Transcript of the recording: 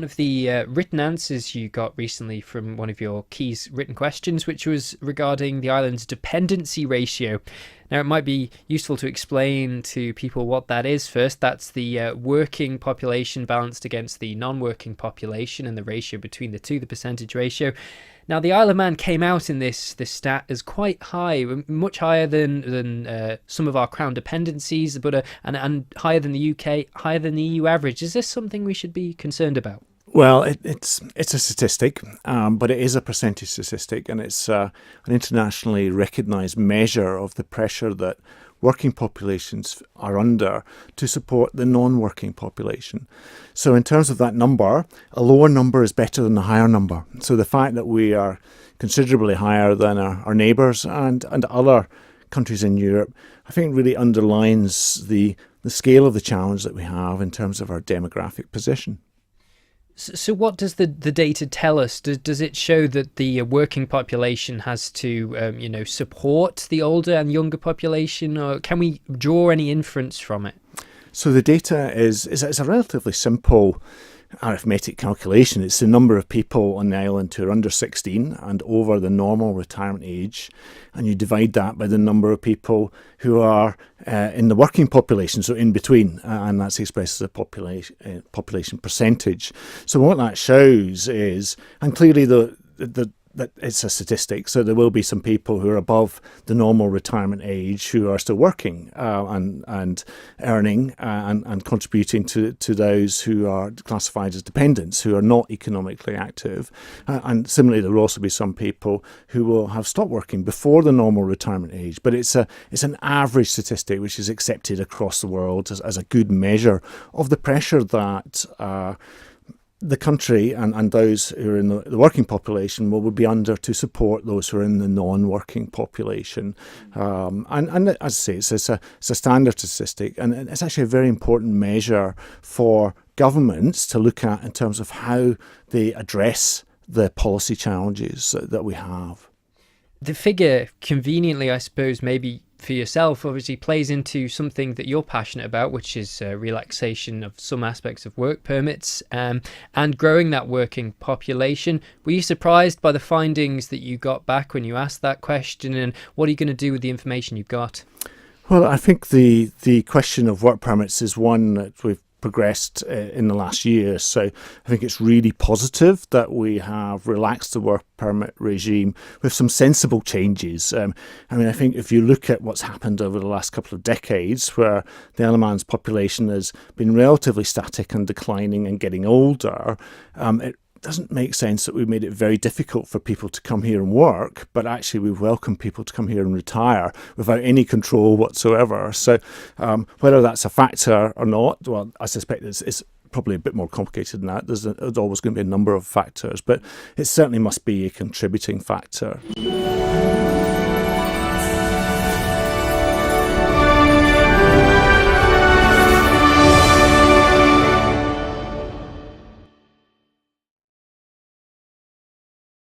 one of the written answers you got recently from one of your key written questions, which was regarding the island's dependency ratio. Now, it might be useful to explain to people what that is first. That's the working population balanced against the non-working population, and the ratio between the two, the percentage ratio. Now, the Isle of Man came out in this stat as quite high, much higher than some of our crown dependencies, but and higher than the UK, higher than the EU average. Is this something we should be concerned about? Well, it's a statistic, but it is a percentage statistic, and it's an internationally recognised measure of the pressure that working populations are under to support the non-working population. So in terms of that number, a lower number is better than a higher number. So the fact that we are considerably higher than our neighbours and other countries in Europe, I think really underlines the scale of the challenge that we have in terms of our demographic position. So what does the data tell us? Does it show that the working population has to, support the older and younger population, or can we draw any inference from it? So the data is a relatively simple arithmetic calculation. It's the number of people on the island who are under 16 and over the normal retirement age, and you divide that by the number of people who are in the working population, so in between, and that's expressed as a population percentage. So what that shows is, and clearly that it's a statistic, so there will be some people who are above the normal retirement age who are still working and earning and contributing to those who are classified as dependents, who are not economically active. And similarly, there will also be some people who will have stopped working before the normal retirement age. But it's an average statistic which is accepted across the world as a good measure of the pressure that the country and those who are in the working population will be under to support those who are in the non-working population. And as I say, it's a standard statistic, and it's actually a very important measure for governments to look at in terms of how they address the policy challenges that we have. The figure, conveniently, I suppose, maybe for yourself, obviously plays into something that you're passionate about, which is relaxation of some aspects of work permits and growing that working population. Were you surprised by the findings that you got back when you asked that question, and what are you going to do with the information you've got? Well, I think the question of work permits is one that we've progressed in the last year. So I think it's really positive that we have relaxed the work permit regime with some sensible changes. I think if you look at what's happened over the last couple of decades, where the Isle of Man's population has been relatively static and declining and getting older, it doesn't make sense that we made it very difficult for people to come here and work, but actually we welcome people to come here and retire without any control whatsoever. So whether that's a factor or not, well, I suspect it's probably a bit more complicated than that. There's always going to be a number of factors, but it certainly must be a contributing factor.